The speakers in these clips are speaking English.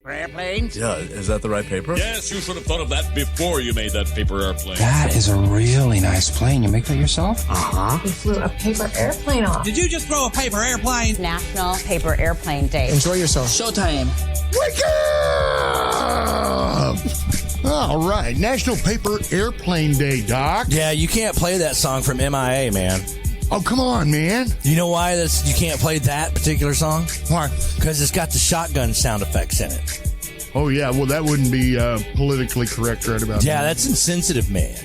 paper airplanes? Yeah, is that the right paper? Yes, you should have thought of that before you made that paper airplane. That is a really nice plane. You make that yourself? Uh-huh. We flew a paper airplane off. Did you just throw a paper airplane? National Paper Airplane Day. Enjoy yourself. Showtime. Wake up! All right, National Paper Airplane Day, Doc. Yeah, you can't play that song from MIA, man. Oh, come on, man. You know why you can't play that particular song? Why? Because it's got the shotgun sound effects in it. Oh, yeah, well, that wouldn't be politically correct right about Yeah, that. that's insensitive, man.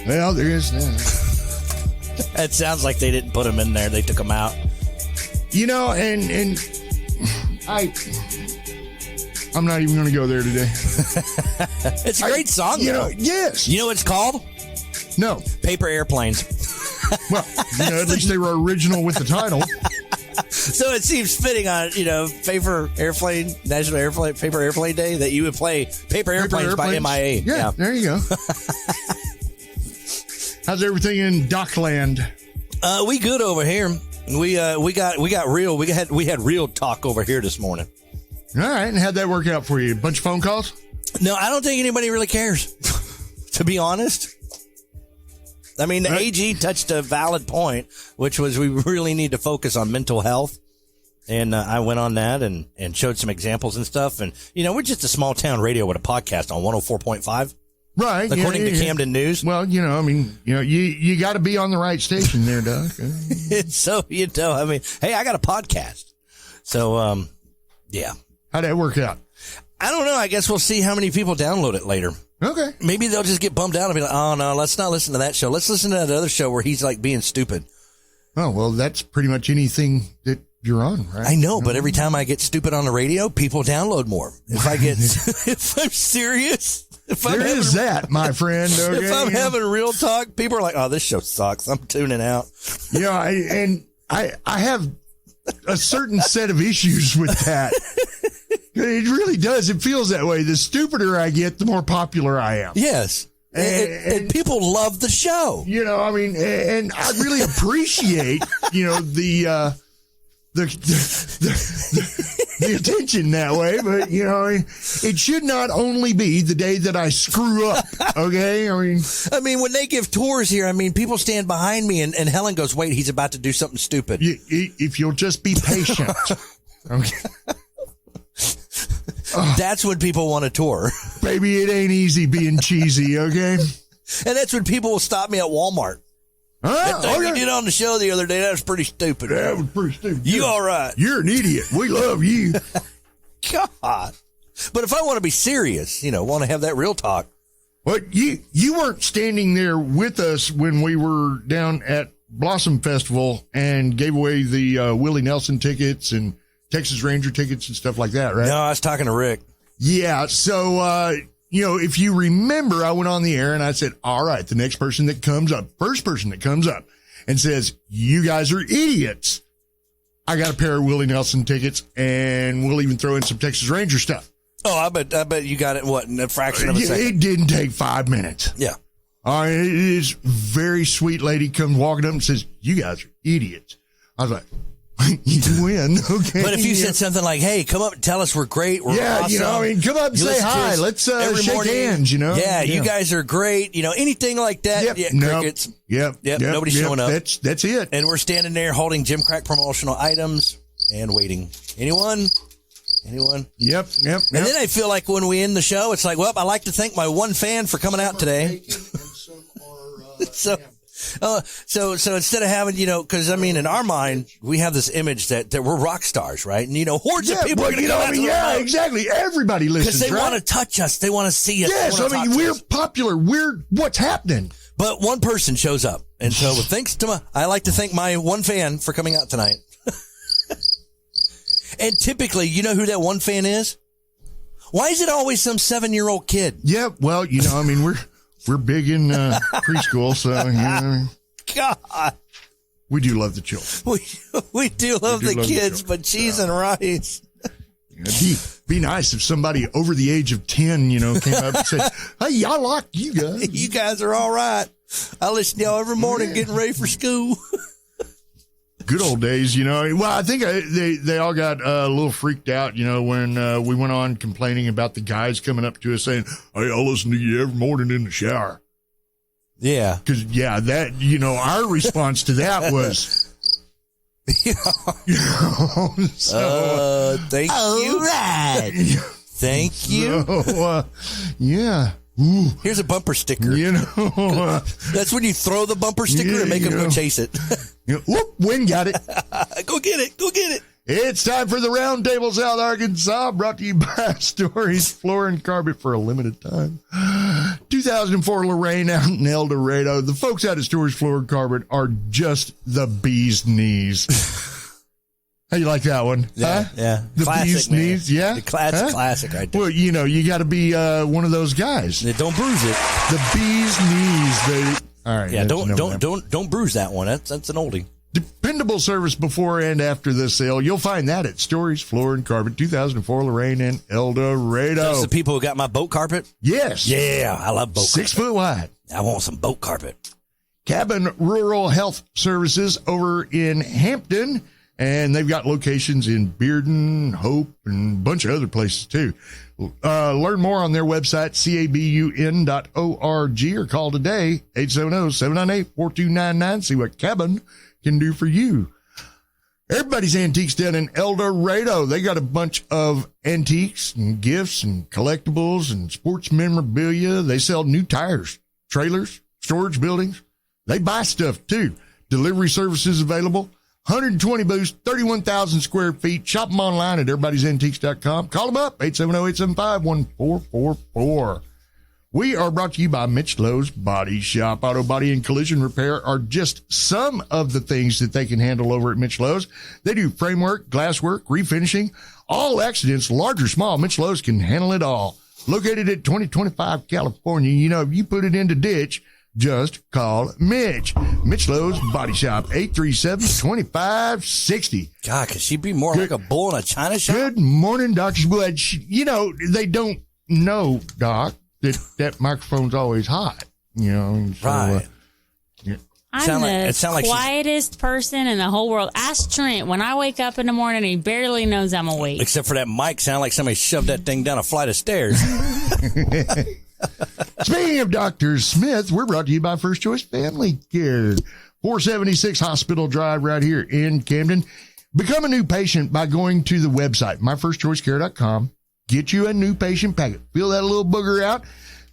Well, there is that. It sounds like they didn't put them in there. They took them out. You know, and I'm not even going to go there today. It's a great song, though. Yes. You know what it's called? No. Paper Airplanes. Well, at least they were original with the title. So it seems fitting on, Paper Airplane, Paper Airplane Day that you would play Paper Airplanes by MIA. Yeah, there you go. How's everything in Dockland? We good over here. We got real. We had real talk over here this morning. All right, and how'd that work out for you? A bunch of phone calls? No, I don't think anybody really cares, to be honest. I mean, the AG touched a valid point, which was we really need to focus on mental health. And I went on that and showed some examples and stuff. And, we're just a small town radio with a podcast on 104.5. Right. According to Camden News. Well, you got to be on the right station there, Doc. So, hey, I got a podcast. So, yeah. How'd that work out? I don't know. I guess we'll see how many people download it later. Okay. Maybe they'll just get bummed out and be like, oh, no, let's not listen to that show. Let's listen to that other show where he's like being stupid. Oh, well, that's pretty much anything that you're on, right? I know, but every time I get stupid on the radio, people download more. If I'm serious. There is that, my friend. Okay? If I'm having real talk, people are like, oh, this show sucks. I'm tuning out. I have a certain set of issues with that. It really does. It feels that way. The stupider I get, the more popular I am. Yes. And people love the show. And I really appreciate, the attention that way. But, it should not only be the day that I screw up. Okay. I mean, when they give tours here, people stand behind me and Helen goes, wait, he's about to do something stupid. If you'll just be patient. Okay. That's when people want a tour. Baby, it ain't easy being cheesy, okay? And that's when people will stop me at Walmart. That thing you did on the show the other day, that was pretty stupid. That was pretty stupid. You all right? You're an idiot. We love you. God. But if I want to be serious, want to have that real talk. Well, you weren't standing there with us when we were down at Blossom Festival and gave away the Willie Nelson tickets and Texas Ranger tickets and stuff like that, right? No, I was talking to Rick. Yeah. So, if you remember, I went on the air and I said, all right, the next person that comes up, first person that comes up and says, you guys are idiots, I got a pair of Willie Nelson tickets and we'll even throw in some Texas Ranger stuff. Oh, I bet you got it, in a fraction of a second? It didn't take 5 minutes. Yeah. This very sweet lady comes walking up and says, you guys are idiots. I was like, you win, okay. But if you said something like, hey, come up and tell us we're great, we're awesome. Come up and say hi. Let's shake hands, Yeah, you guys are great. Anything like that. Yep. Yeah, crickets. Yep. Nobody's showing up. That's it. And we're standing there holding Jim Crack promotional items and waiting. Anyone? Yep. And then I feel like when we end the show, it's like, well, I'd like to thank my one fan for coming out today. So instead of having, because in our mind, we have this image that we're rock stars, right? And, hordes of people are going to come out to the exactly. Everybody listens, because they want to touch us. They want to see us. Yes, we're popular. We're what's happening. But one person shows up. And so I like to thank my one fan for coming out tonight. And typically, you know who that one fan is? Why is it always some 7-year-old kid? Yeah, well, we're big in preschool, so God, we do love the children. We do love the kids, but cheese and rice. Be nice if somebody over the age of 10, came up and said, "Hey, I like you guys. You guys are all right. I listen to y'all every morning getting ready for school." Good old days, you know. Well, I think they all got a little freaked out, you know, when we went on complaining about the guys coming up to us saying, "Hey, I'll listen to you every morning in the shower." Yeah. Because, that, you know, our response to that was, Thank you. All right. Thank you. So, yeah. Ooh. Here's a bumper sticker. You know, that's when you throw the bumper sticker and make them go chase it. Whoop, Win got it. Go get it. Go get it. It's time for the Roundtable South Arkansas, brought to you by Stories Floor and Carpet for a limited time. 2004 Lorraine out in El Dorado. The folks out at Stories Floor and Carpet are just the bee's knees. How you like that one? Yeah, huh? yeah. The Classic, bee's man. knees, yeah. The classic right there. Well, you know, you got to be one of those guys. Yeah, don't bruise it. The bee's knees. All right. Yeah, don't bruise that one. That's an oldie. Dependable service before and after the sale. You'll find that at Stories Floor and Carpet, 2004 Lorraine and El Dorado. Those the people who got my boat carpet? Yes. Yeah, I love boat 6 carpet. foot wide. I want some boat carpet. Cabin Rural Health Services over in Hampton, and they've got locations in Bearden, Hope, and a bunch of other places too. Learn more on their website, cabun.org, or call today, 870-798-4299. See what Cabin can do for you. Everybody's Antiques down in El Dorado. They got a bunch of antiques and gifts and collectibles and sports memorabilia. They sell new tires, trailers, storage buildings. They buy stuff too. Delivery services available. 120 booths, 31,000 square feet. Shop them online at everybody'santiques.com. Call them up, 870-875-1444. We are brought to you by Mitch Lowe's Body Shop. Auto body and collision repair are just some of the things that they can handle over at Mitch Lowe's. They do framework, glasswork, refinishing, all accidents, large or small. Mitch Lowe's can handle it all. Located at 2025 California. You know, if you put it in the ditch, just call Mitch. Mitch Lowe's Body Shop, 837-2560. God, could she be more like a bull in a china shop? Good morning, Dr. Blood. You know, they don't know, Doc, that microphone's always hot, you know. So, right. I'm the quietest person in the whole world. Ask Trent. When I wake up in the morning, he barely knows I'm awake. Except for that mic, sound like somebody shoved that thing down a flight of stairs. Speaking of Dr. Smith, we're brought to you by First Choice Family Care. 476 Hospital Drive right here in Camden. Become a new patient by going to the website, myfirstchoicecare.com. Get you a new patient packet. Fill that little booger out.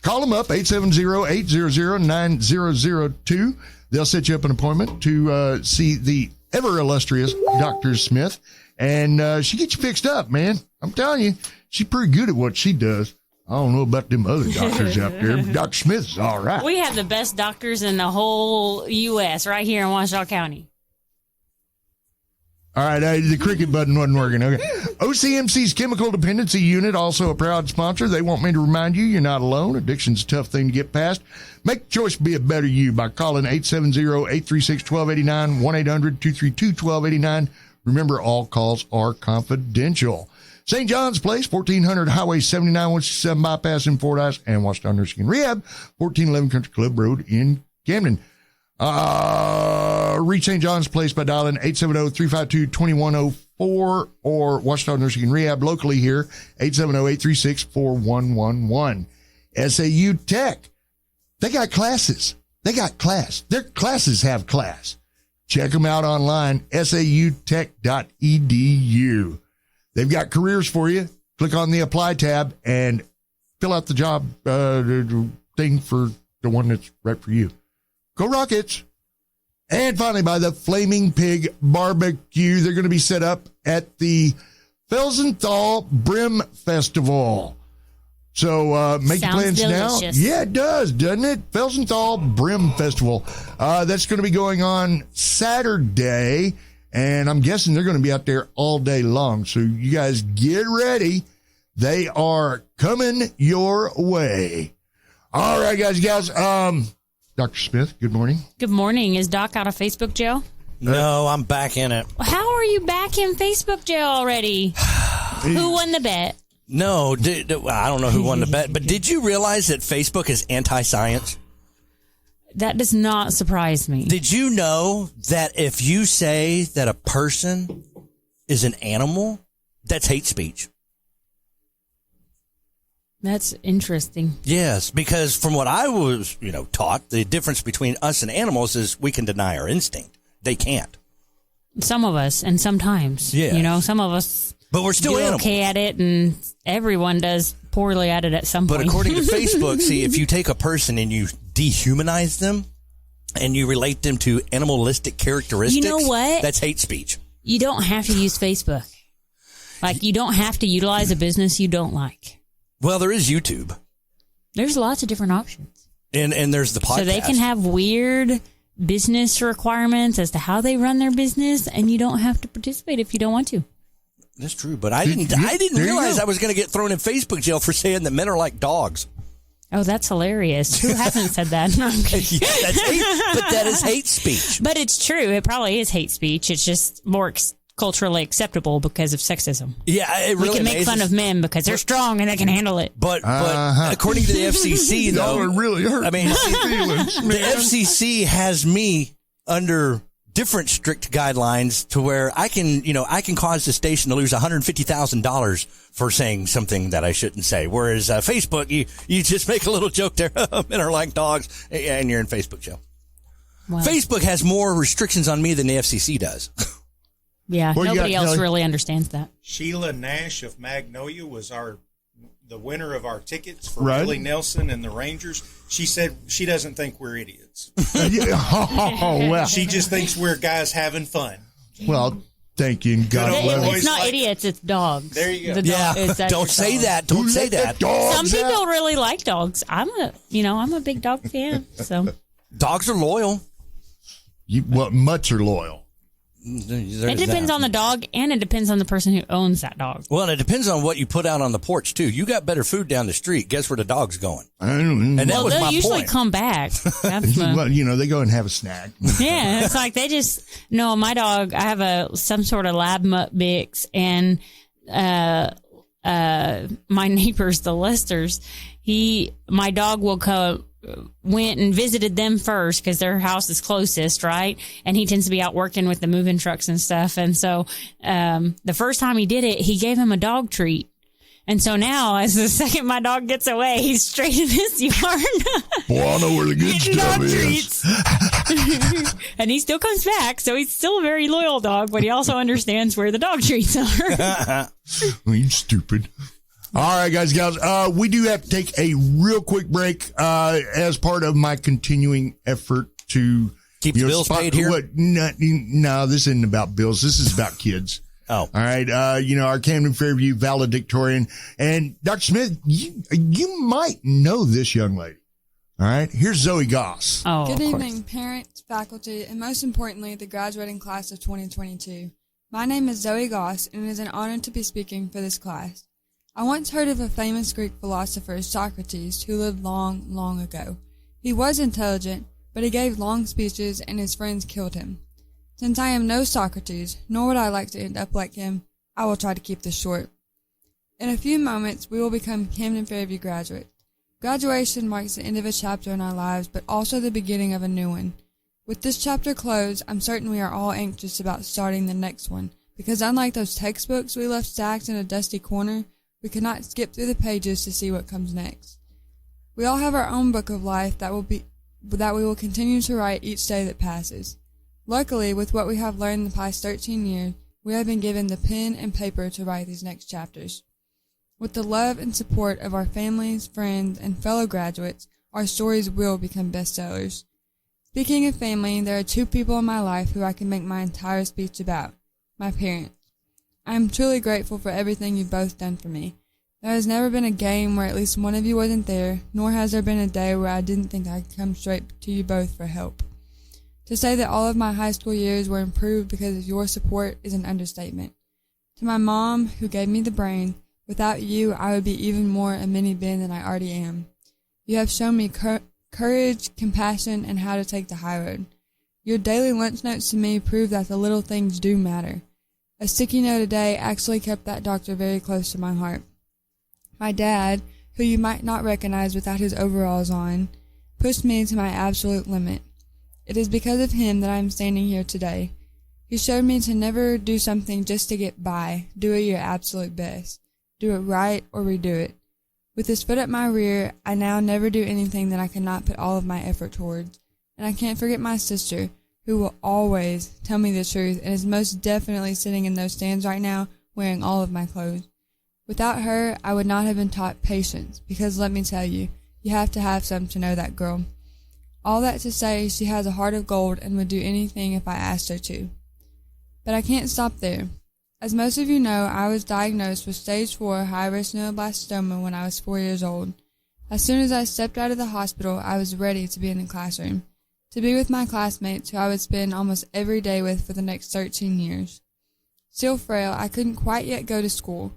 Call them up, 870-800-9002. They'll set you up an appointment to see the ever illustrious Dr. Smith, and she gets you fixed up, man. I'm telling you, she's pretty good at what she does. I don't know about them other doctors out there, but Dr. Smith is all right. We have the best doctors in the whole U.S. right here in Washtenaw County. All right, the cricket button wasn't working. Okay. OCMC's Chemical Dependency Unit, also a proud sponsor. They want me to remind you, you're not alone. Addiction's a tough thing to get past. Make the choice to be a better you by calling 870-836-1289, 1-800-232-1289. Remember, all calls are confidential. St. John's Place, 1400 Highway 79, 167 Bypass in Fordyce, and Washington Nursing and Rehab, 1411 Country Club Road in Camden. Reach St. John's Place by dialing 870-352-2104 or Washington Nursing and Rehab locally here, 870-836-4111. SAU Tech. They got classes. They got class. Their classes have class. Check them out online, sautech.edu. They've got careers for you. Click on the apply tab and fill out the job thing for the one that's right for you. Go Rockets. And finally, by the Flaming Pig Barbecue, they're going to be set up at the Felsenthal Brim Festival. So make your plans delicious. now. Yeah, it does, doesn't it? Felsenthal Brim Festival. That's going to be going on Saturday, and I'm guessing they're going to be out there all day long. So you guys get ready. They are coming your way. All right, guys. Dr. Smith, good morning. Good morning. Is Doc out of Facebook jail? No, I'm back in it. How are you back in Facebook jail already? Who won the bet? No, I don't know who won the bet, but did you realize that Facebook is anti-science? That does not surprise me. Did you know that if you say that a person is an animal, that's hate speech? That's interesting. Yes, because from what I was, taught, the difference between us and animals is we can deny our instinct. They can't. Some of us, and sometimes. Yeah. Some of us but we're still do animals. okay at it, and everyone does poorly at it at some point. But according to Facebook, see, if you take a person and you dehumanize them and you relate them to animalistic characteristics, you know what? That's hate speech. You don't have to use Facebook. Like, you don't have to utilize a business you don't like. Well, there is YouTube. There's lots of different options. And there's the podcast. So they can have weird business requirements as to how they run their business, and you don't have to participate if you don't want to. That's true, but I didn't realize I was going to get thrown in Facebook jail for saying that men are like dogs. Oh, that's hilarious. Who hasn't said that? No, I'm kidding. But that is hate speech. But it's true. It probably is hate speech. It's just more culturally acceptable because of sexism. Yeah, it really we can make fun of men because they're strong and they can handle it. But according to the FCC, though, y'all are really hurt. I mean, my feelings, the FCC has me under different strict guidelines to where I can cause the station to lose $150,000 for saying something that I shouldn't say. Whereas Facebook, you just make a little joke there, men are like dogs, and you're in Facebook jail. Wow. Facebook has more restrictions on me than the FCC does. Yeah, nobody else really understands that. Sheila Nash of Magnolia was the winner of our tickets for Willie Nelson and the Rangers. She said she doesn't think we're idiots. Well. She just thinks we're guys having fun. Well, thank you. God bless. It's not idiots, it's dogs. There you go. Don't say that. Don't say that. Some people really like dogs. I'm a big dog fan. So dogs are loyal. Mutts are loyal. It depends on the dog, and it depends on the person who owns that dog. Well, and it depends on what you put out on the porch, too. You got better food down the street. Guess where the dog's going? I don't know. And that was my they'll usually point. come back. Well, they go and have a snack. Yeah, it's like my dog, I have some sort of lab mutt mix, and my neighbors, the Lesters, my dog will went and visited them first because their house is closest, right? And he tends to be out working with the moving trucks and stuff. And so the first time he did it, he gave him a dog treat. And so now, as the second my dog gets away, he's straight in his yard. Well, I know where the good stuff is. And he still comes back, so he's still a very loyal dog, but he also understands where the dog treats are. You stupid. All right, guys, we do have to take a real quick break as part of my continuing effort to keep the bills paid here. No, this isn't about bills. This is about kids. Oh, all right. Our Camden Fairview valedictorian, and Dr. Smith, you might know this young lady. All right, here's Zoe Goss. Oh, good evening, parents, faculty, and most importantly, the graduating class of 2022. My name is Zoe Goss, and it is an honor to be speaking for this class. I once heard of a famous Greek philosopher, Socrates, who lived long, long ago. He was intelligent, but he gave long speeches and his friends killed him. Since I am no Socrates, nor would I like to end up like him, I will try to keep this short. In a few moments, we will become Camden Fairview graduates. Graduation marks the end of a chapter in our lives, but also the beginning of a new one. With this chapter closed, I'm certain we are all anxious about starting the next one, because unlike those textbooks we left stacked in a dusty corner, we cannot skip through the pages to see what comes next. We all have our own book of life that we will continue to write each day that passes. Luckily, with what we have learned in the past 13 years, we have been given the pen and paper to write these next chapters. With the love and support of our families, friends, and fellow graduates, our stories will become bestsellers. Speaking of family, there are two people in my life who I can make my entire speech about: my parents. I am truly grateful for everything you've both done for me. There has never been a game where at least one of you wasn't there, nor has there been a day where I didn't think I could come straight to you both for help. To say that all of my high school years were improved because of your support is an understatement. To my mom, who gave me the brain, without you I would be even more a mini Ben than I already am. You have shown me courage, compassion, and how to take the high road. Your daily lunch notes to me prove that the little things do matter. A sticky note a day actually kept that doctor very close to my heart. My dad, who you might not recognize without his overalls on, pushed me to my absolute limit. It is because of him that I am standing here today. He showed me to never do something just to get by. Do it your absolute best. Do it right or redo it. With his foot at my rear, I now never do anything that I cannot put all of my effort towards. And I can't forget my sister, who will always tell me the truth and is most definitely sitting in those stands right now wearing all of my clothes. Without her, I would not have been taught patience, because let me tell you, you have to have some to know that girl. All that to say, she has a heart of gold and would do anything if I asked her to. But I can't stop there. As most of you know, I was diagnosed with stage 4 high-risk neuroblastoma when I was 4 years old. As soon as I stepped out of the hospital, I was ready to be in the classroom, to be with my classmates who I would spend almost every day with for the next 13 years. Still frail, I couldn't quite yet go to school.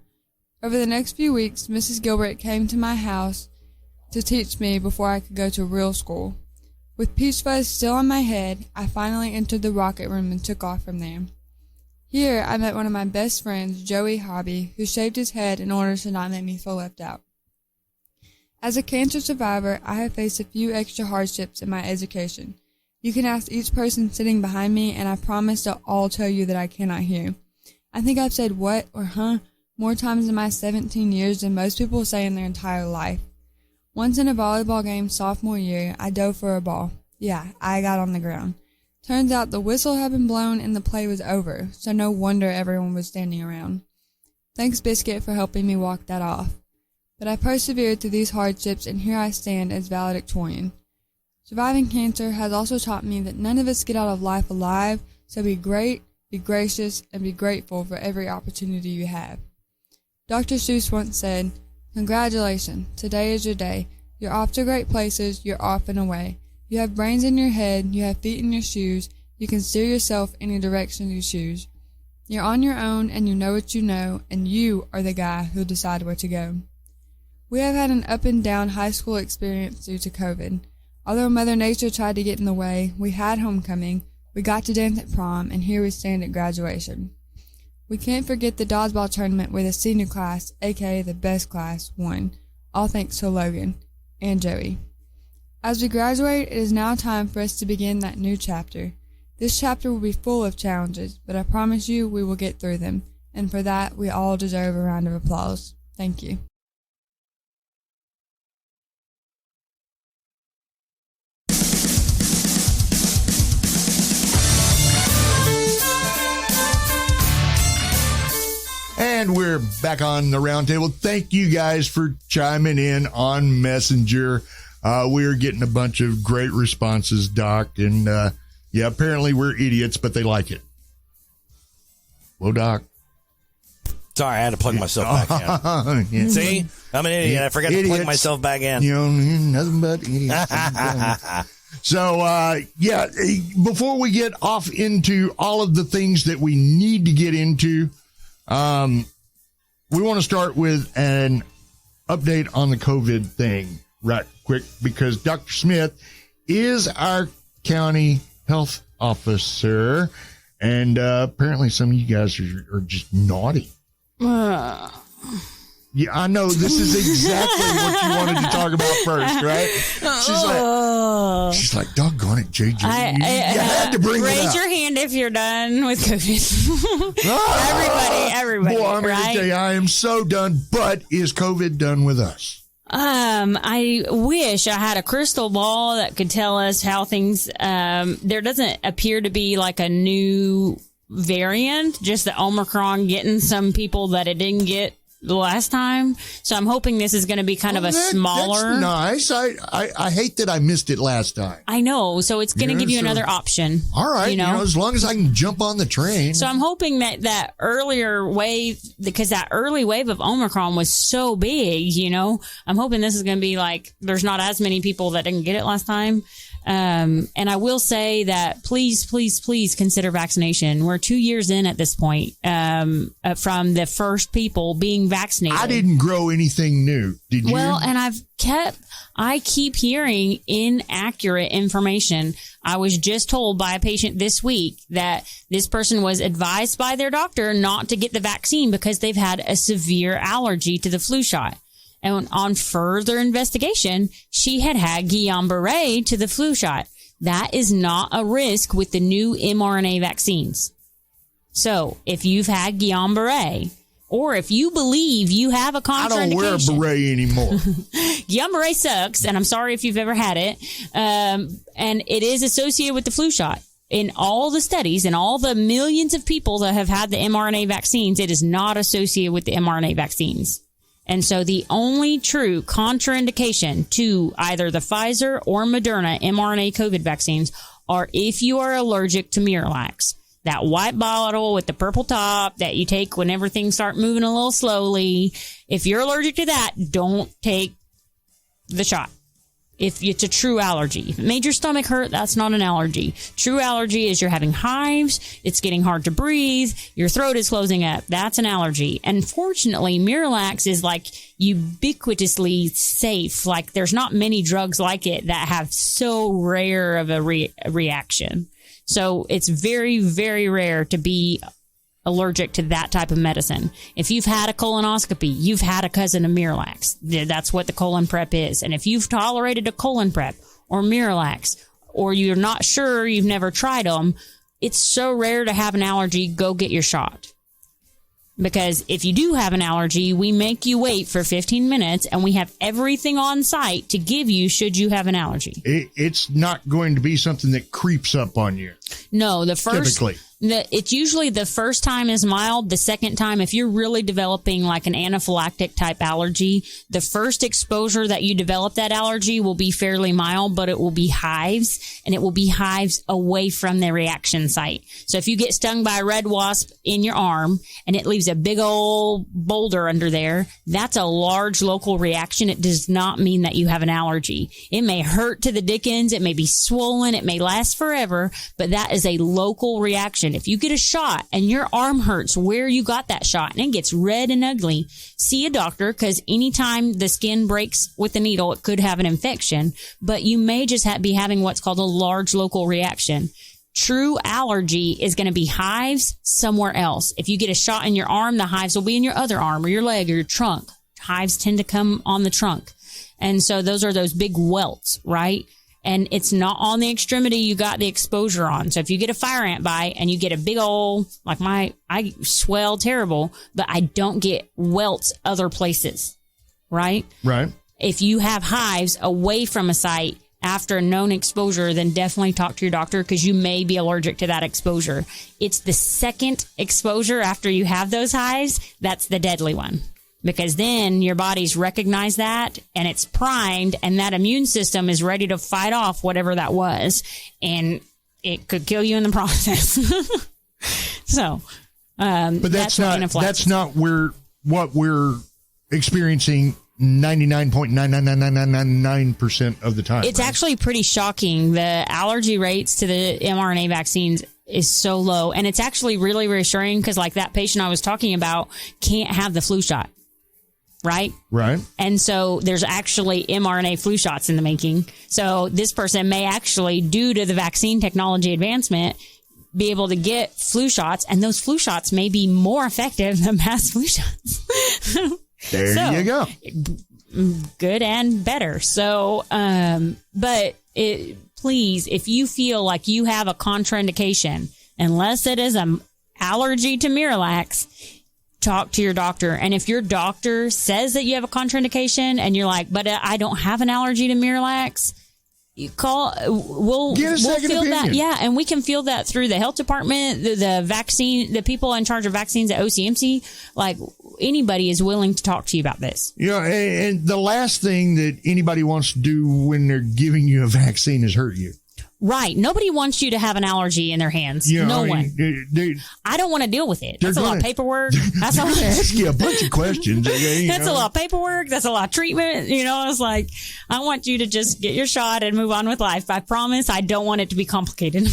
Over the next few weeks, Mrs. Gilbert came to my house to teach me before I could go to real school. With peach fuzz still on my head, I finally entered the rocket room and took off from there. Here, I met one of my best friends, Joey Hobby, who shaved his head in order to not make me feel left out. As a cancer survivor, I have faced a few extra hardships in my education. You can ask each person sitting behind me, and I promise they'll all tell you that I cannot hear. I think I've said what or huh more times in my 17 years than most people say in their entire life. Once in a volleyball game sophomore year, I dove for a ball. Yeah, I got on the ground. Turns out the whistle had been blown and the play was over, so no wonder everyone was standing around. Thanks, Biscuit, for helping me walk that off. But I persevered through these hardships, and here I stand as valedictorian. Surviving cancer has also taught me that none of us get out of life alive, so be great, be gracious, and be grateful for every opportunity you have. Dr. Seuss once said, "Congratulations, today is your day. You're off to great places, you're off and away. You have brains in your head, you have feet in your shoes, you can steer yourself any direction you choose. You're on your own and you know what you know, and you are the guy who'll decide where to go." We have had an up and down high school experience due to COVID. Although Mother Nature tried to get in the way, we had homecoming, we got to dance at prom, and here we stand at graduation. We can't forget the dodgeball tournament where the senior class, aka the best class, won, all thanks to Logan and Joey. As we graduate, it is now time for us to begin that new chapter. This chapter will be full of challenges, but I promise you we will get through them, and for that we all deserve a round of applause. Thank you. And we're back on the roundtable. Thank you guys for chiming in on Messenger. We're getting a bunch of great responses, Doc. And yeah, apparently we're idiots, but they like it. Well, Doc. Sorry, I had to plug myself back in. Yeah. See? I'm an idiot. I forgot to plug myself back in. You know, nothing but idiots. So, yeah, before we get off into all of the things that we need to get into, we want to start with an update on the COVID thing right quick, because Dr. Smith is our county health officer, and apparently some of you guys are just naughty. Yeah, I know this is exactly what you wanted to talk about first, right? She's like, doggone it, JJ. You had to bring it up. Raise your hand if you're done with COVID. Everybody. Boy, I'm right? going to tell you, I am so done, but is COVID done with us? I wish I had a crystal ball that could tell us how things, there doesn't appear to be like a new variant, just the Omicron getting some people that it didn't get the last time. So I'm hoping this is going to be kind of a smaller. That's nice. I hate that I missed it last time. I know. So it's going to give you another option. All right. As long as I can jump on the train. So I'm hoping that earlier wave, because that early wave of Omicron was so big, I'm hoping this is going to be like, there's not as many people that didn't get it last time. And I will say that please consider vaccination. We're 2 years in at this point, from the first people being vaccinated. I didn't grow anything new. Did you? Well, and I keep hearing inaccurate information. I was just told by a patient this week that this person was advised by their doctor not to get the vaccine because they've had a severe allergy to the flu shot. And on further investigation, she had Guillain-Barré to the flu shot. That is not a risk with the new mRNA vaccines. So if you've had Guillain-Barré, or if you believe you have a contraindication. I don't wear a beret anymore. Guillain-Barré sucks, and I'm sorry if you've ever had it. And it is associated with the flu shot. In all the studies and all the millions of people that have had the mRNA vaccines, it is not associated with the mRNA vaccines. And so the only true contraindication to either the Pfizer or Moderna mRNA COVID vaccines are if you are allergic to Miralax. That white bottle with the purple top that you take whenever things start moving a little slowly. If you're allergic to that, don't take the shot. If it's a true allergy. If it made your stomach hurt, that's not an allergy. True allergy is you're having hives, it's getting hard to breathe, your throat is closing up. That's an allergy. And fortunately, Miralax is like ubiquitously safe. Like there's not many drugs like it that have so rare of a reaction. So it's very, very rare to be allergic to that type of medicine. If you've had a colonoscopy, you've had a cousin of Miralax. That's what the colon prep is. And if you've tolerated a colon prep or Miralax, or you're not sure, you've never tried them, it's so rare to have an allergy, go get your shot. Because if you do have an allergy, we make you wait for 15 minutes and we have everything on site to give you should you have an allergy. It's not going to be something that creeps up on you. No, typically. It's usually the first time is mild. The second time, if you're really developing like an anaphylactic type allergy, the first exposure that you develop that allergy will be fairly mild, but it will be hives, and it will be hives away from the reaction site. So if you get stung by a red wasp in your arm and it leaves a big old boulder under there, that's a large local reaction. It does not mean that you have an allergy. It may hurt to the dickens. It may be swollen. It may last forever, but that is a local reaction. If you get a shot and your arm hurts where you got that shot and it gets red and ugly, see a doctor, because anytime the skin breaks with the needle, it could have an infection, but you may just be having what's called a large local reaction. True allergy is going to be hives somewhere else. If you get a shot in your arm, the hives will be in your other arm or your leg or your trunk. Hives tend to come on the trunk. And so those are those big welts, right? And it's not on the extremity you got the exposure on. So if you get a fire ant bite and you get a big old, like I swell terrible, but I don't get welts other places, right? Right. If you have hives away from a site after a known exposure, then definitely talk to your doctor because you may be allergic to that exposure. It's the second exposure after you have those hives that's the deadly one. Because then your body's recognized that and it's primed and that immune system is ready to fight off whatever that was. And it could kill you in the process. So, but that's not what we're experiencing 99.99999% of the time. It's actually pretty shocking. The allergy rates to the mRNA vaccines is so low. And it's actually really reassuring because like that patient I was talking about can't have the flu shot. Right? Right. And so there's actually mRNA flu shots in the making. So this person may actually, due to the vaccine technology advancement, be able to get flu shots. And those flu shots may be more effective than mass flu shots. There you go. Good and better. So, but please, if you feel like you have a contraindication, unless it is an allergy to Miralax, talk to your doctor. And if your doctor says that you have a contraindication and you're like, but I don't have an allergy to Miralax, you call, we'll feel opinion. that. Yeah. And we can feel that through the health department, the vaccine, the people in charge of vaccines at OCMC. Like anybody is willing to talk to you about this. You know, and the last thing that anybody wants to do when they're giving you a vaccine is hurt you. Right. Nobody wants you to have an allergy in their hands. You know, no one. I don't want to deal with it. That's a lot of paperwork. That's going to ask you a bunch of questions. That's a lot of paperwork. That's a lot of treatment. You know, it's like, I want you to just get your shot and move on with life. I promise I don't want it to be complicated.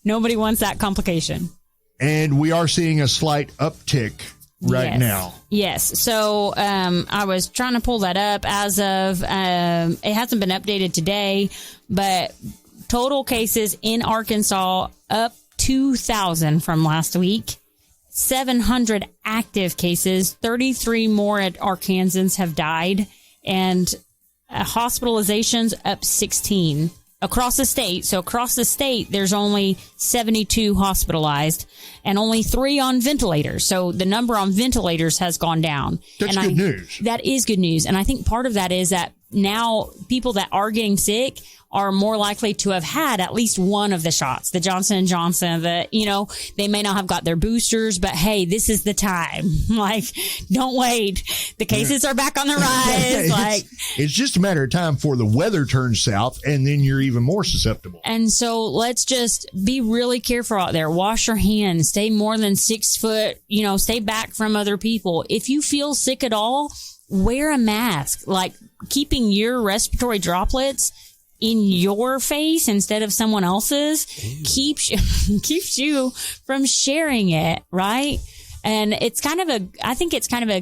Nobody wants that complication. And we are seeing a slight uptick right now. Yes. So I was trying to pull that up as of, it hasn't been updated today, but total cases in Arkansas up 2,000 from last week. 700 active cases. 33 more Arkansans have died, and hospitalizations up 16 across the state. So across the state, there's only 72 hospitalized and only 3 on ventilators. So the number on ventilators has gone down. That's good news. That is good news. And I think part of that is that now people that are getting sick are more likely to have had at least one of the shots, the Johnson & Johnson, they may not have got their boosters, but hey, this is the time. Like, don't wait. The cases are back on the rise. It's just a matter of time before the weather turns south, and then you're even more susceptible. And so let's just be really careful out there. Wash your hands. Stay more than 6 foot, stay back from other people. If you feel sick at all, wear a mask. Like, keeping your respiratory droplets in your face instead of someone else's keeps you from sharing it, right? And I think it's kind of a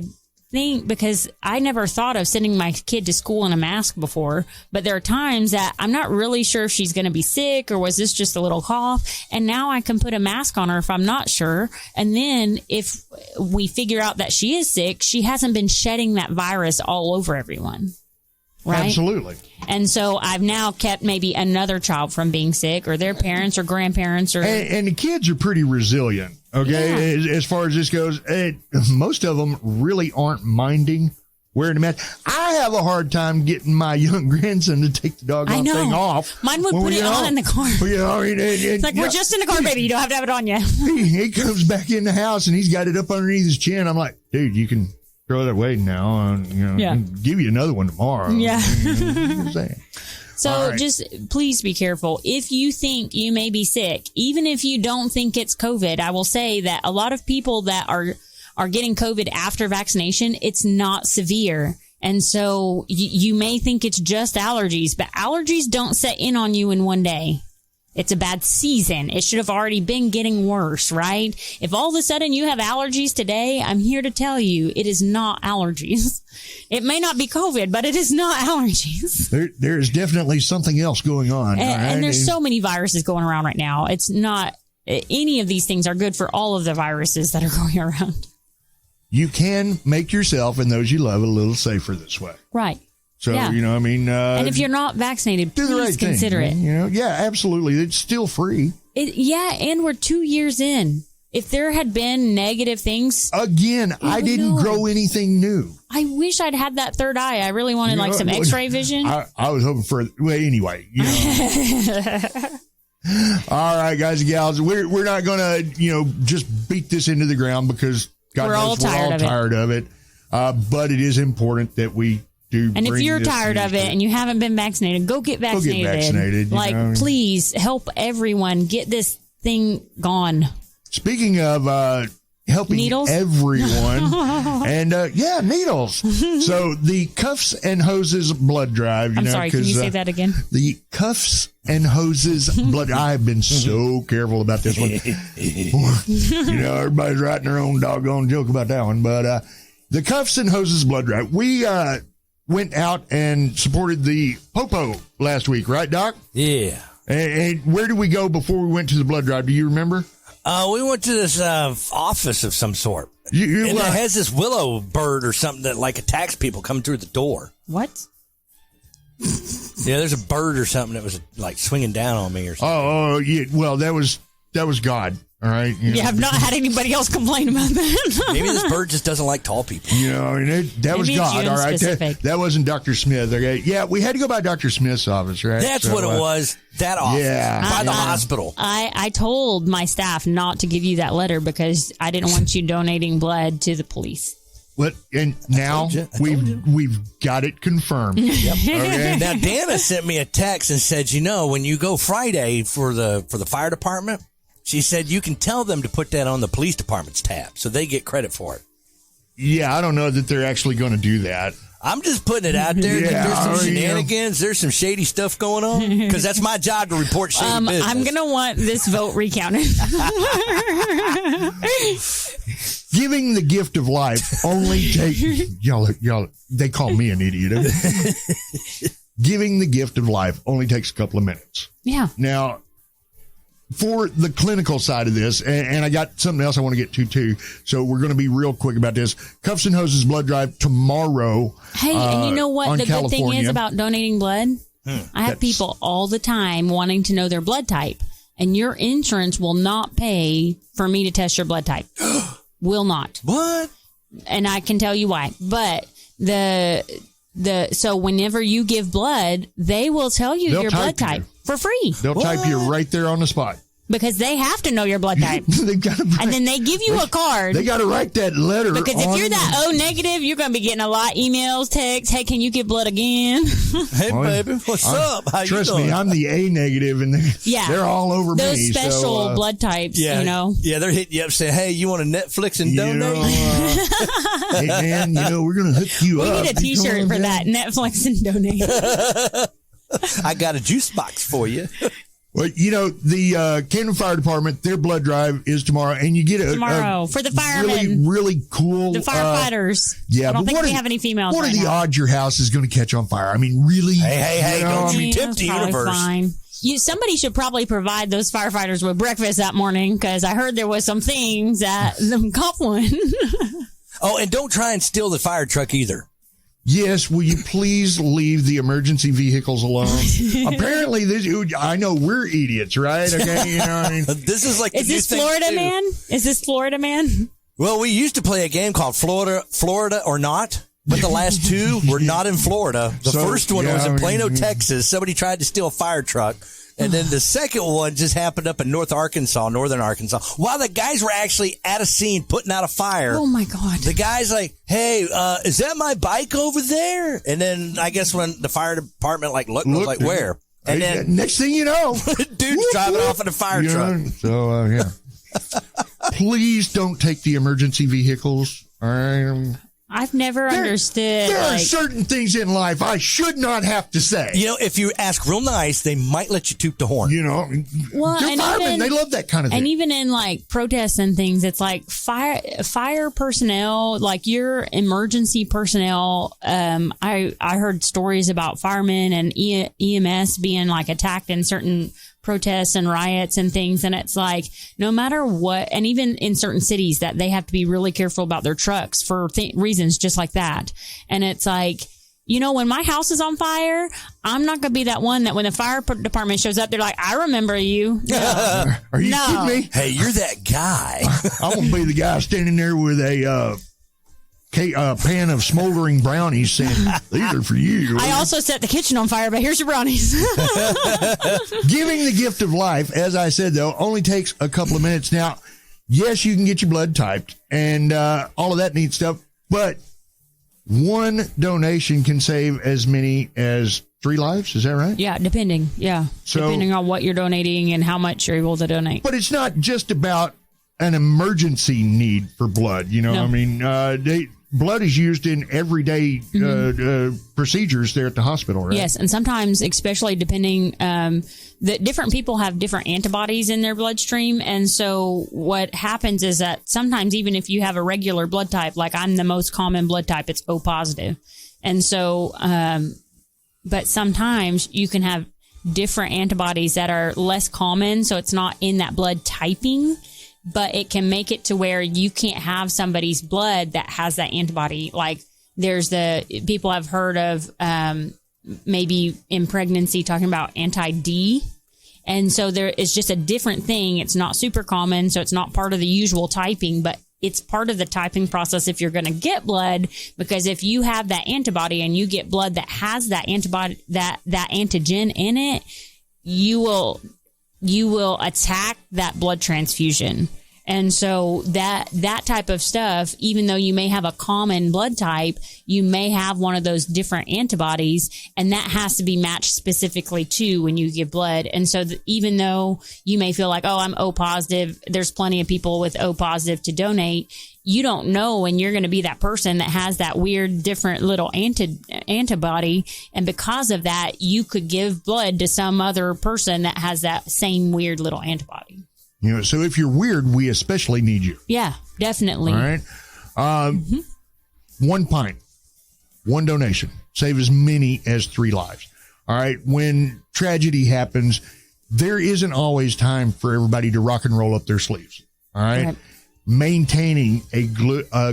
thing, because I never thought of sending my kid to school in a mask before, but there are times that I'm not really sure if she's going to be sick or was this just a little cough, and now I can put a mask on her if I'm not sure. And then if we figure out that she is sick, she hasn't been shedding that virus all over everyone. Right? Absolutely. And so I've now kept maybe another child from being sick, or their parents or grandparents. And the kids are pretty resilient, okay, as far as this goes. Most of them really aren't minding wearing a mask. I have a hard time getting my young grandson to take the doggone thing off. Mine would put it on in the car. It's like, we're just in the car, baby. You don't have to have it on yet. He comes back in the house, and he's got it up underneath his chin. I'm like, dude, you can throw that away now, and give you another one tomorrow. Yeah. So right. Just please be careful. If you think you may be sick, even if you don't think it's COVID, I will say that a lot of people that are getting COVID after vaccination, it's not severe. And so you may think it's just allergies, but allergies don't set in on you in one day. It's a bad season. It should have already been getting worse, right? If all of a sudden you have allergies today, I'm here to tell you it is not allergies. It may not be COVID, but it is not allergies. There is definitely something else going on. And there's so many viruses going around right now. It's not, any of these things are good for all of the viruses that are going around. You can make yourself and those you love a little safer this way. Right. So, and if you're not vaccinated, do please the right consider thing, it. Yeah, absolutely. It's still free. And we're 2 years in. If there had been negative things. Again, I didn't grow anything new. I wish I'd had that third eye. I really wanted some x-ray vision. I was hoping for, anyway. All right, guys and gals, we're not going to, just beat this into the ground, because God knows we're all tired of it. But it is important that we do. And if you're tired of it and you haven't been vaccinated, go get vaccinated. Please help everyone get this thing gone. Speaking of helping needles? Everyone, and needles. So the Cuffs and Hoses blood drive. I'm sorry, can you say that again? The Cuffs and Hoses blood. I've been so careful about this one. Everybody's writing their own doggone joke about that one. But the Cuffs and Hoses blood drive. We went out and supported the Popo last week, right, Doc? Yeah. And where did we go before we went to the blood drive? Do you remember? We went to this office of some sort. And it has this willow bird or something that attacks people coming through the door. What? Yeah, there's a bird or something that was swinging down on me or something. Oh, yeah. Well, that was God. All right. I've not had anybody else complain about that. Maybe this bird just doesn't like tall people. That was God. All right. That wasn't Dr. Smith. Okay. Yeah, we had to go by Dr. Smith's office, right? That's what it was. That office. Yeah. By the hospital. I told my staff not to give you that letter because I didn't want you donating blood to the police. And now we've got it confirmed. Yep. Okay. Now Dana sent me a text and said, when you go Friday for the fire department, she said you can tell them to put that on the police department's tab so they get credit for it. Yeah, I don't know that they're actually going to do that. I'm just putting it out there. Yeah, there's some shenanigans. There's some shady stuff going on because that's my job to report shady business. I'm going to want this vote recounted. Giving the gift of life only takes y'all. They call me an idiot. Giving the gift of life only takes a couple of minutes. Yeah. Now, for the clinical side of this, and I got something else I want to get to too. So we're going to be real quick about this. Cuffs and Hoses blood drive tomorrow. Hey, and you know what the good thing is about donating blood? I have people all the time wanting to know their blood type, and your insurance will not pay for me to test your blood type. Will not. What? And I can tell you why. But so whenever you give blood, they will tell you your blood type for free. They'll type you right there on the spot. Because they have to know your blood type. And then they give you a card. They got to write that letter. Because if you're that O negative, you're going to be getting a lot of emails, texts. Hey, can you get blood again? Hey, baby, what's up? How you doing? Trust me, I'm the A negative, and they're all over me. Those special blood types, yeah, you know. Yeah, they're hitting you up saying, hey, you want to Netflix and donate? Hey, man, we're going to hook you up. We need a T-shirt for that, Netflix and donate. I got a juice box for you. Well, the Camden Fire Department, their blood drive is tomorrow, and you get tomorrow for the firemen. Really, really cool. The firefighters. Yeah, I don't think we have any females. What right are the now. odds your house is going to catch on fire? I mean, really? Hey, don't you tip the universe. Fine. Somebody should probably provide those firefighters with breakfast that morning, because I heard there was some things at the Coughlin. Oh, and don't try and steal the fire truck either. Yes, will you please leave the emergency vehicles alone? Apparently, I know we're idiots, right? Okay, I mean, this is like Is this Florida man? Is this Florida man? Well, we used to play a game called Florida or Not, but the last two were not in Florida. The first one was in Plano, Texas. Somebody tried to steal a fire truck. And then the second one just happened up in northern Arkansas, while the guys were actually at a scene putting out a fire. Oh, my God. The guy's like, hey, is that my bike over there? And then I guess when the fire department looked, was like, where? And then next thing you know, dude's driving off in a fire truck. So, yeah. Please don't take the emergency vehicles. All right. I've never understood. There are certain things in life I should not have to say. If you ask real nice, they might let you toot the horn. Well, they're firemen. They love that kind of thing. And even in protests and things, it's like fire personnel, like your emergency personnel. I heard stories about firemen and EMS being attacked in certain protests and riots and things, and it's like no matter what, and even in certain cities that they have to be really careful about their trucks for reasons just like that. And it's like, when my house is on fire, I'm not going to be that one that when the fire department shows up, they're like, I remember you. No. Are you kidding me? Hey, you're that guy. I won't be the guy standing there with a pan of smoldering brownies saying, these are for you. I also set the kitchen on fire, but here's your brownies. Giving the gift of life, as I said, though, only takes a couple of minutes. Now, yes, you can get your blood typed and all of that neat stuff, but one donation can save as many as 3 lives. Is that right? Yeah, depending. Yeah. So, depending on what you're donating and how much you're able to donate. But it's not just about an emergency need for blood. No. I mean, blood is used in everyday procedures there at the hospital, right? Yes, and sometimes, especially depending, that different people have different antibodies in their bloodstream, and so what happens is that sometimes even if you have a regular blood type, like I'm the most common blood type, it's O positive, and so, but sometimes you can have different antibodies that are less common, so it's not in that blood typing. But it can make it to where you can't have somebody's blood that has that antibody. Like there's people I've heard of, maybe in pregnancy talking about anti-D. And so there is just a different thing. It's not super common. So it's not part of the usual typing, but it's part of the typing process if you're going to get blood, because if you have that antibody and you get blood that has that antibody, that antigen in it, you will attack that blood transfusion. And so that type of stuff, even though you may have a common blood type, you may have one of those different antibodies, and that has to be matched specifically to when you give blood. And so even though you may feel like, oh, I'm O positive, there's plenty of people with O positive to donate. You don't know when you're going to be that person that has that weird, different little antibody. And because of that, you could give blood to some other person that has that same weird little antibody. So if you're weird, we especially need you. Yeah, definitely. All right. 1 pint, 1 donation, save as many as 3 lives. All right. When tragedy happens, there isn't always time for everybody to rock and roll up their sleeves. All right. Maintaining a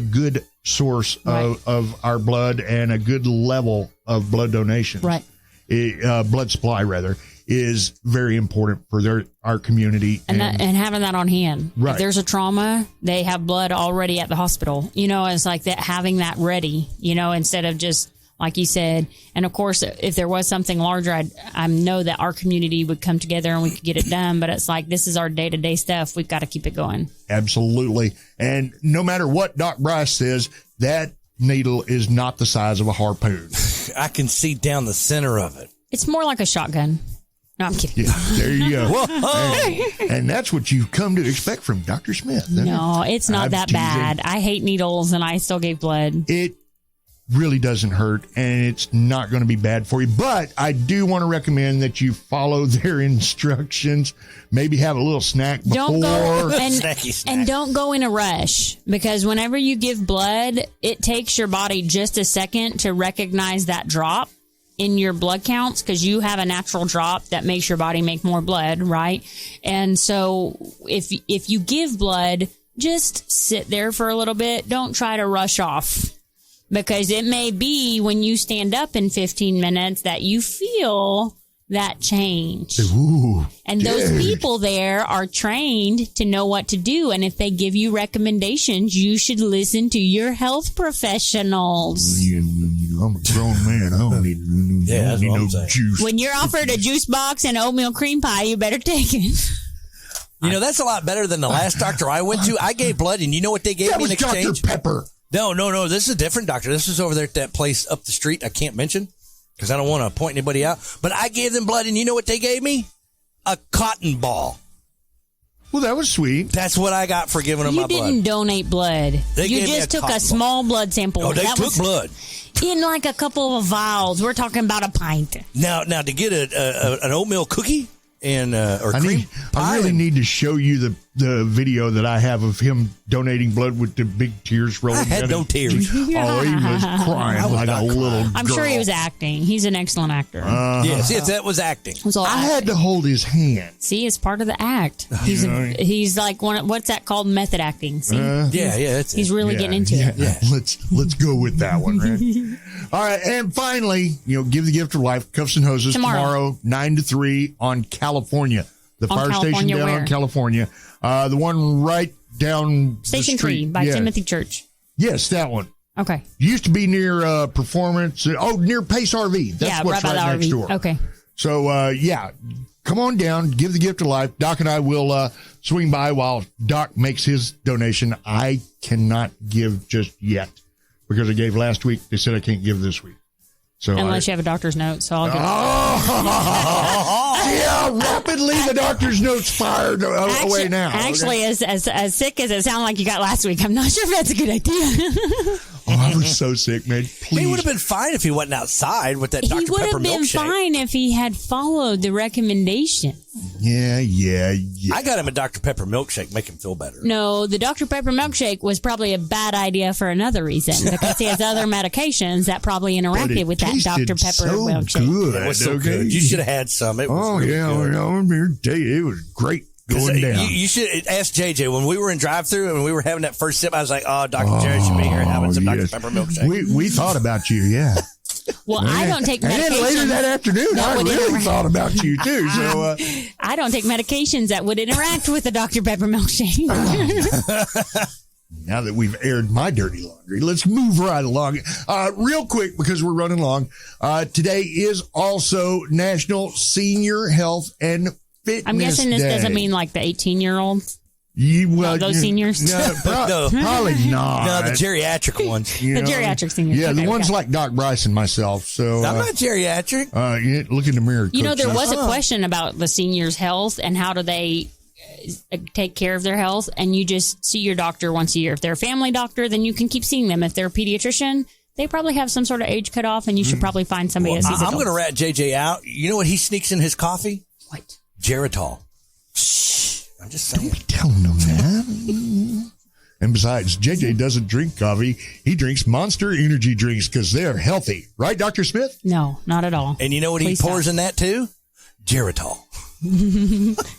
good source of our blood and a good level of blood donation. Right. Blood supply, rather, is very important for our community. And having that on hand. Right. If there's a trauma, they have blood already at the hospital. It's like that, having that ready, instead of just, like you said. And of course, if there was something larger, I know that our community would come together and we could get it done. But it's like, this is our day-to-day stuff. We've got to keep it going. Absolutely. And no matter what Doc Bryce says, that needle is not the size of a harpoon. I can see down the center of it. It's more like a shotgun. No, I'm kidding. Yeah, there you go. And that's what you've come to expect from Dr. Smith. No, it's not that bad. I hate needles, and I still gave blood. It really doesn't hurt, and it's not going to be bad for you. But I do want to recommend that you follow their instructions. Maybe have a little snack before. Don't go Snacky snack. and don't go in a rush, because whenever you give blood, it takes your body just a second to recognize that drop in your blood counts, because you have a natural drop that makes your body make more blood, right? And so if you give blood, just sit there for a little bit. Don't try to rush off, because it may be when you stand up in 15 minutes that you feel that change. Ooh, and those people there are trained to know what to do. And if they give you recommendations, you should listen to your health professionals. I'm a grown man. I don't need no juice. When you're offered a juice box and oatmeal cream pie, you better take it. That's a lot better than the last doctor I went to. I gave blood, and you know what they gave me in exchange? Dr. Pepper. No. This is a different doctor. This is over there at that place up the street I can't mention, because I don't want to point anybody out. But I gave them blood, and you know what they gave me? A cotton ball. Well, that was sweet. That's what I got for giving them my blood. You didn't donate blood. You just took a small blood sample. Oh, they took blood. In like a couple of vials. We're talking about a pint. Now to get an oatmeal cookie and or cream pie. I really need to show you the video that I have of him donating blood with the big tears rolling. I had no tears. Oh, he was crying like a little girl. I'm sure he was acting. He's an excellent actor. Yes, that was acting. I had to hold his hand. See, it's part of the act. He's like what's that called? Method acting. See? He's really getting into it. Yeah. Let's go with that one, right? All right, and finally, give the gift of life. Cuffs and hoses tomorrow 9 to 3 on California. The fire station down on California. The one right down Station the street. 3 by Timothy Church. Yes, that one. Okay. Used to be near Performance. Near Pace RV. That's what's right next door. Okay. So, come on down. Give the gift of life. Doc and I will swing by while Doc makes his donation. I cannot give just yet because I gave last week. They said I can't give this week. So unless you have a doctor's note, so I'll give rapidly the doctor's note's fired away now. Actually, as sick as it sounded like you got last week, I'm not sure if that's a good idea. I was so sick, man. Please. He would have been fine if he wasn't outside with that Dr. Pepper milkshake. He would have been fine if he had followed the recommendation. Yeah. I got him a Dr. Pepper milkshake, make him feel better. No, the Dr. Pepper milkshake was probably a bad idea for another reason, because he has other medications that probably interacted with that Dr. Pepper milkshake. Good. It was so good. You should have had some. It was really good. I'm here to tell you, it was great. Going down. You should ask JJ. When we were in drive-thru and we were having that first sip, I was like, Dr. Jerry should be here having some Dr. Pepper milkshake. We thought about you, yeah. Well, I don't take medications. And then later that afternoon, I really thought about you, too. So I don't take medications that would interact with the Dr. Pepper milkshake. Now that we've aired my dirty laundry, let's move right along. Real quick, because we're running long. Today is also National Senior Health and Fitness I'm guessing this Day. doesn't mean like the 18-year-olds. Those seniors? No, probably not. No, the geriatric ones. The geriatric seniors. Yeah, okay, the ones like Doc Bryce and myself. So I'm not geriatric. Look in the mirror. Coach. There was a question about the seniors' health and how do they take care of their health, and you just see your doctor once a year. If they're a family doctor, then you can keep seeing them. If they're a pediatrician, they probably have some sort of age cutoff, and you should probably find somebody that sees I'm going to rat JJ out. You know what he sneaks in his coffee? What? Geritol. Shh. I'm just saying. Don't be telling them that. And besides, JJ doesn't drink coffee. He drinks Monster energy drinks because they're healthy. Right, Dr. Smith? No, not at all. And you know what he pours in that too? Geritol.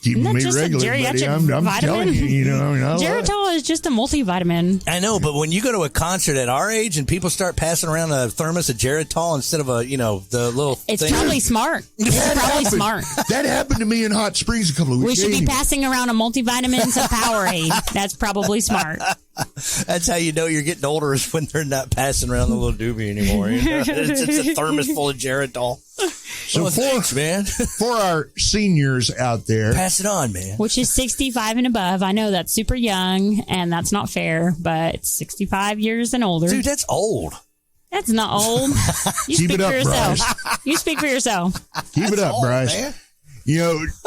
Keeping me just a regular, buddy. geriatric I'm telling vitamin? you, Geritol is just a multivitamin. I know, but when you go to a concert at our age and people start passing around a thermos of Geritol instead of the little It's thing. probably smart. It's probably smart. That happened to me in Hot Springs a couple of We weeks should ago. be passing around a multivitamin, some Powerade. That's probably smart. That's how you know you're getting older, is when they're not passing around the little doobie anymore. It's a thermos full of Geritol. So thanks, man. For our seniors out there, pass it on, man. Which is 65 and above. I know that's super young, and that's not fair, but it's 65 years and older. Dude, that's old. That's not old. You Keep speak it up, for yourself. Bryce. You speak for yourself. Keep it up, old, Bryce. man.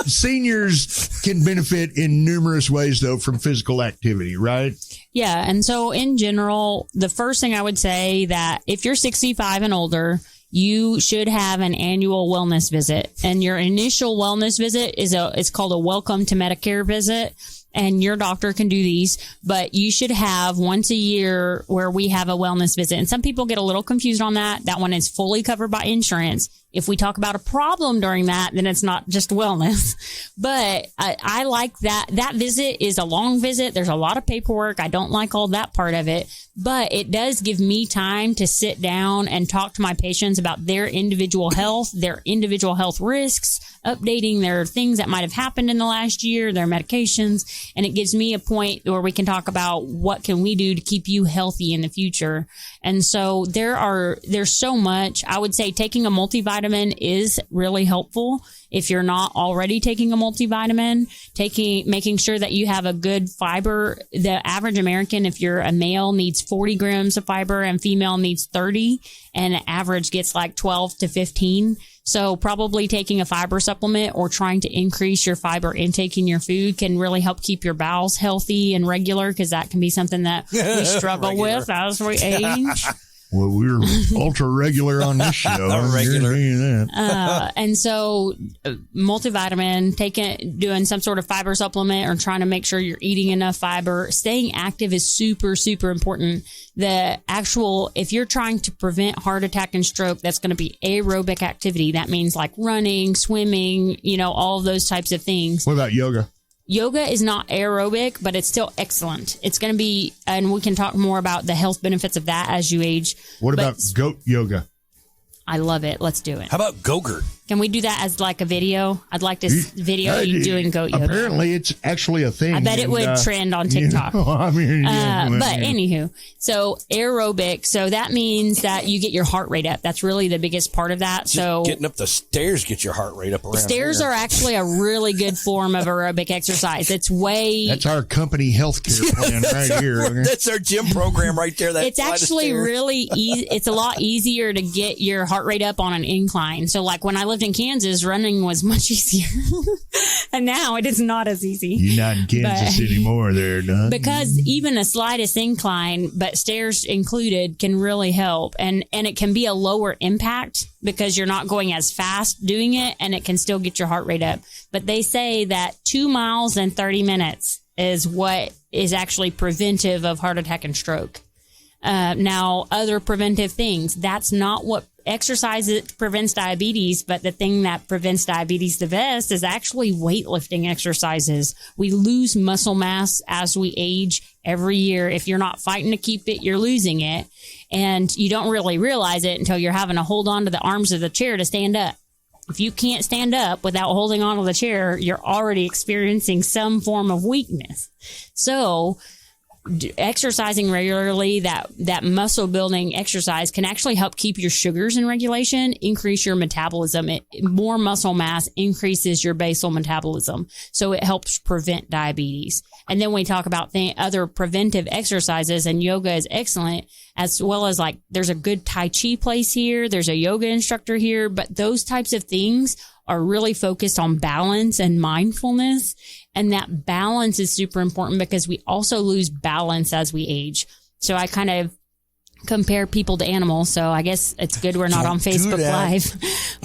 Seniors can benefit in numerous ways, though, from physical activity, right? Yeah. And so in general, the first thing I would say that if you're 65 and older, you should have an annual wellness visit. And your initial wellness visit it's called a welcome to Medicare visit. And your doctor can do these, but you should have once a year where we have a wellness visit. And some people get a little confused on that. That one is fully covered by insurance. If we talk about a problem during that, then it's not just wellness. But I like that. That visit is a long visit. There's a lot of paperwork. I don't like all that part of it, but it does give me time to sit down and talk to my patients about their individual health risks, updating their things that might have happened in the last year, their medications. And it gives me a point where we can talk about what can we do to keep you healthy in the future. And so there's so much. I would say taking a multivitamin is really helpful. If you're not already taking a multivitamin, making sure that you have a good fiber. The average American, if you're a male, needs 40 grams of fiber and female needs 30, and the average gets like 12 to 15. So probably taking a fiber supplement or trying to increase your fiber intake in your food can really help keep your bowels healthy and regular, because that can be something that we struggle with as we age. Well, we're ultra regular on this show. Regular. And so multivitamin, doing some sort of fiber supplement or trying to make sure you're eating enough fiber. Staying active is super, super important. If you're trying to prevent heart attack and stroke, that's going to be aerobic activity. That means like running, swimming, all of those types of things. What about yoga? Yoga is not aerobic, but it's still excellent. It's going to be, and we can talk more about the health benefits of that as you age. What about goat yoga? I love it. Let's do it. How about Go-Gurt? Can we do that as like a video? I'd like to video you doing goat yoga. Apparently, it's actually a thing. I bet it would trend on TikTok. But anywho, so aerobic. So that means that you get your heart rate up. That's really the biggest part of that. So getting up the stairs gets your heart rate up around stairs here. are actually a really good form of aerobic exercise. That's our company healthcare plan right here. Okay? That's our gym program right there. It's actually really easy. It's a lot easier to get your heart rate up on an incline. So like when I lived in Kansas, running was much easier. And now it is not as easy. You're not in Kansas anymore there, Don. Because even a slightest incline, but stairs included, can really help. And it can be a lower impact because you're not going as fast doing it, and it can still get your heart rate up. But they say that 2 miles in 30 minutes is what is actually preventive of heart attack and stroke. Now, other preventive things, that's not what exercise prevents diabetes, but the thing that prevents diabetes the best is actually weightlifting exercises. We lose muscle mass as we age every year. If you're not fighting to keep it, you're losing it. And you don't really realize it until you're having to hold on to the arms of the chair to stand up. If you can't stand up without holding on to the chair, you're already experiencing some form of weakness. So exercising regularly, that muscle building exercise can actually help keep your sugars in regulation, increase your metabolism. More muscle mass increases your basal metabolism. So it helps prevent diabetes. And then we talk about other preventive exercises, and yoga is excellent, as well as like there's a good Tai Chi place here. There's a yoga instructor here, but those types of things are really focused on balance and mindfulness. And that balance is super important because we also lose balance as we age. So I kind of compare people to animals. So I guess it's good we're not on Facebook Live.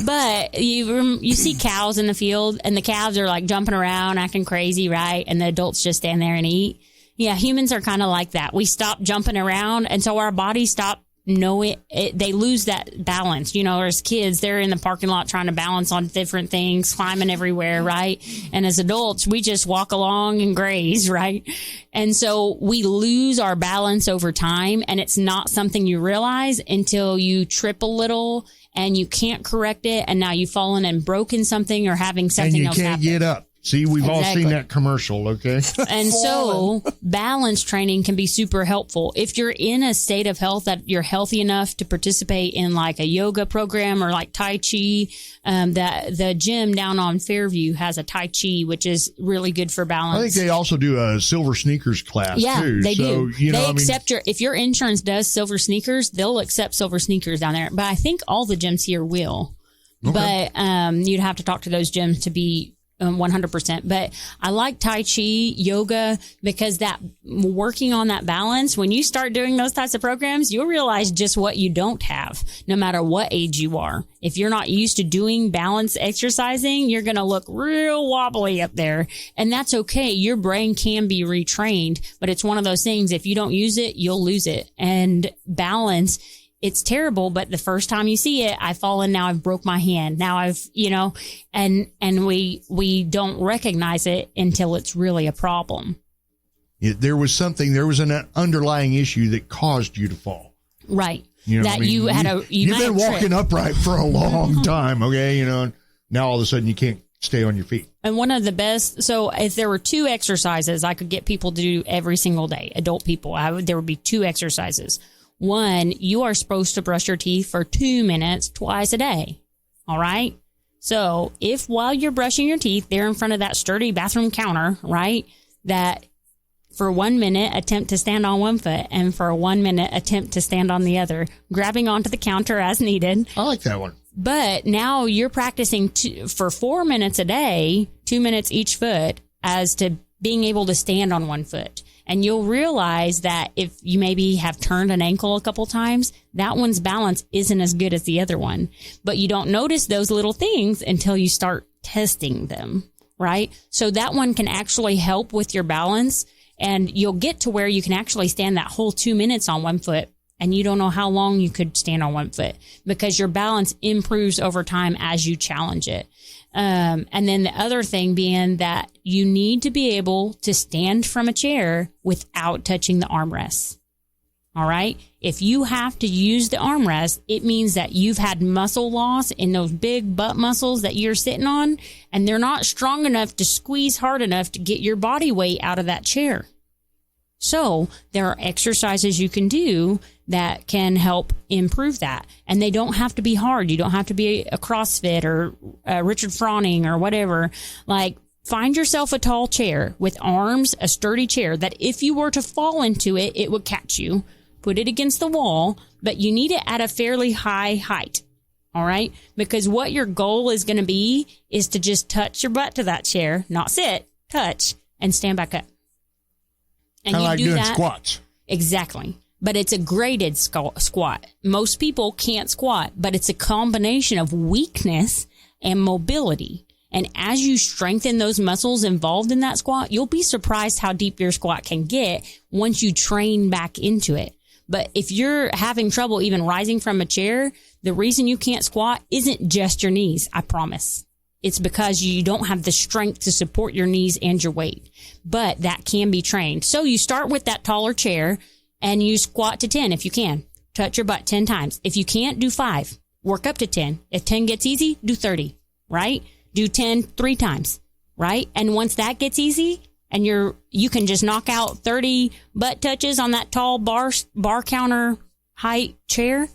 But you see cows in the field, and the calves are like jumping around, acting crazy, right? And the adults just stand there and eat. Yeah, humans are kind of like that. We stop jumping around, and so our bodies stop know it, they lose that balance. Or as kids, they're in the parking lot trying to balance on different things, climbing everywhere, right? And as adults, we just walk along and graze, right? And so we lose our balance over time, and it's not something you realize until you trip a little and you can't correct it, and now you've fallen and broken something or having something else happen. And you can't get up. See, we've all seen that commercial, okay? And so balance training can be super helpful. If you're in a state of health that you're healthy enough to participate in like a yoga program or like Tai Chi, the gym down on Fairview has a Tai Chi, which is really good for balance. I think they also do a silver sneakers class too. They do. They accept if your insurance does silver sneakers, they'll accept silver sneakers down there. But I think all the gyms here will. Okay. But you'd have to talk to those gyms to be 100%. But I like Tai Chi, yoga, because that working on that balance, when you start doing those types of programs, you'll realize just what you don't have, no matter what age you are. If you're not used to doing balance exercising, you're going to look real wobbly up there. And that's okay. Your brain can be retrained, but it's one of those things. If you don't use it, you'll lose it. And balance, it's terrible, but the first time you see it, I've fallen. Now I've broke my hand. Now I've, and we don't recognize it until it's really a problem. There was an underlying issue that caused you to fall. Right. You've been walking upright for a long time. Okay. Now all of a sudden you can't stay on your feet. And one of the best, so if there were 2 exercises I could get people to do every single day, adult people, there would be 2 exercises. 1, you are supposed to brush your teeth for 2 minutes twice a day. All right. So if while you're brushing your teeth, they're in front of that sturdy bathroom counter, right, that for 1 minute, attempt to stand on one foot, and for 1 minute, attempt to stand on the other, grabbing onto the counter as needed. I like that one. But now you're practicing for 4 minutes a day, 2 minutes each foot, as to being able to stand on one foot. And you'll realize that if you maybe have turned an ankle a couple times, that one's balance isn't as good as the other one. But you don't notice those little things until you start testing them, right? So that one can actually help with your balance, and you'll get to where you can actually stand that whole 2 minutes on one foot, and you don't know how long you could stand on one foot because your balance improves over time as you challenge it. And then the other thing being that you need to be able to stand from a chair without touching the armrests. All right. If you have to use the armrest, it means that you've had muscle loss in those big butt muscles that you're sitting on, and they're not strong enough to squeeze hard enough to get your body weight out of that chair. So there are exercises you can do that can help improve that. And they don't have to be hard. You don't have to be a CrossFit or Richard Froning or whatever. Like, find yourself a tall chair with arms, a sturdy chair that if you were to fall into it, it would catch you. Put it against the wall, but you need it at a fairly high height. All right. Because what your goal is going to be is to just touch your butt to that chair, not sit, touch, and stand back up. And kind of like doing that, squats. Exactly. But it's a graded squat. Most people can't squat, but it's a combination of weakness and mobility. And as you strengthen those muscles involved in that squat, you'll be surprised how deep your squat can get once you train back into it. But if you're having trouble even rising from a chair, the reason you can't squat isn't just your knees, I promise. It's because you don't have the strength to support your knees and your weight. But that can be trained. So you start with that taller chair and you squat to 10 if you can. Touch your butt 10 times. If you can't, do 5. Work up to 10. If 10 gets easy, do 30, right? Do 10 3 times, right? And once that gets easy and you can just knock out 30 butt touches on that tall bar counter height chair,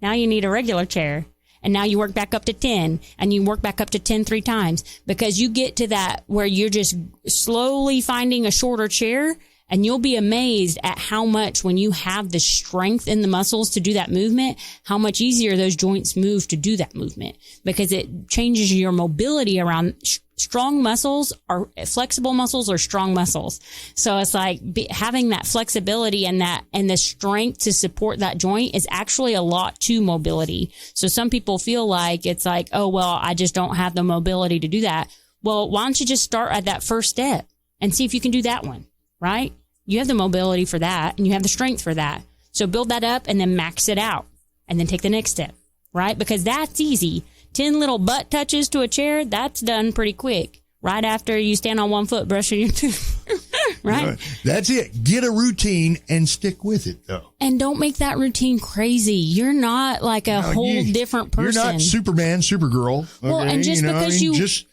now you need a regular chair. And now you work back up to 10 and you work back up to 10 3 times because you get to that where you're just slowly finding a shorter chair, and you'll be amazed at how much, when you have the strength in the muscles to do that movement, how much easier those joints move to do that movement because it changes your mobility around. Strong muscles are flexible muscles or strong muscles. So it's like having that flexibility and the strength to support that joint is actually a lot to mobility. So some people feel like it's like, oh, well, I just don't have the mobility to do that. Well, why don't you just start at that first step and see if you can do that one, right? You have the mobility for that and you have the strength for that. So build that up and then max it out and then take the next step, right? Because that's easy. 10 little butt touches to a chair, that's done pretty quick. Right after you stand on one foot brushing your teeth. Right? That's it. Get a routine and stick with it, though. And don't make that routine crazy. You're not like a whole different person. You're not Superman, Supergirl. Okay? Well, and just because you just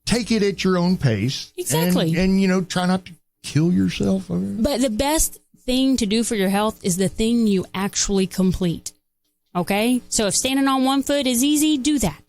take it at your own pace. Exactly. And try not to kill yourself. But the best thing to do for your health is the thing you actually complete. Okay? So if standing on one foot is easy, do that.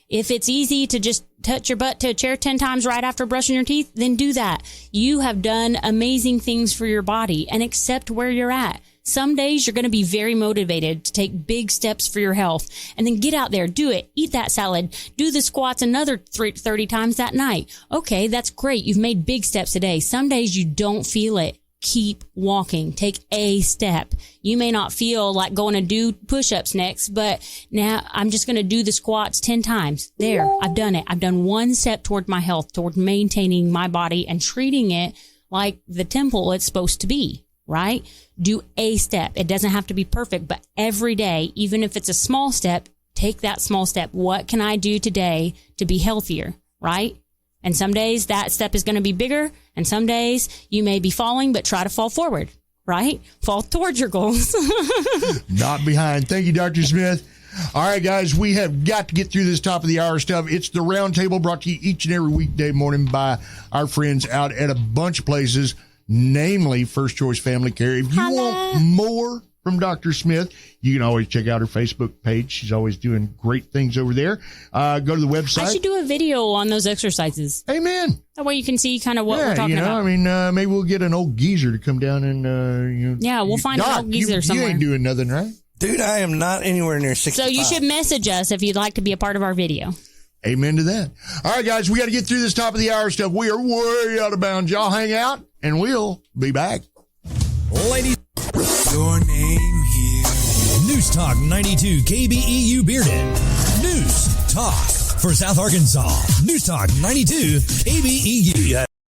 If it's easy to just touch your butt to a chair 10 times right after brushing your teeth, then do that. You have done amazing things for your body, and accept where you're at. Some days you're going to be very motivated to take big steps for your health, and then get out there, do it, eat that salad, do the squats another 30 times that night. Okay, that's great. You've made big steps today. Some days you don't feel it. Keep walking. Take a step. You may not feel like going to do push-ups next, but now I'm just going to do the squats 10 times. There, I've done it. I've done one step toward my health, toward maintaining my body and treating it like the temple it's supposed to be, right? Do a step. It doesn't have to be perfect, but every day, even if it's a small step, take that small step. What can I do today to be healthier, right? And some days that step is going to be bigger, and some days you may be falling, but try to fall forward, right? Fall towards your goals. Not behind. Thank you, Dr. Smith. All right, guys, we have got to get through this top of the hour stuff. It's the Roundtable, brought to you each and every weekday morning by our friends out at a bunch of places, namely First Choice Family Care. If you want more from Dr. Smith, you can always check out her Facebook page. She's always doing great things over there. Go to the website. I should do a video on those exercises. Amen. That way you can see kind of what we're talking about. I mean, maybe we'll get an old geezer to come down and, Yeah, we'll find an old geezer somewhere. You ain't doing nothing, right? Dude, I am not anywhere near 65. So you should message us if you'd like to be a part of our video. Amen to that. All right, guys, we got to get through this top of the hour stuff. We are way out of bounds. Y'all hang out, and we'll be back. Ladies, your name here. News Talk 92 KBEU Bearden. News Talk for South Arkansas. News Talk 92 KBEU.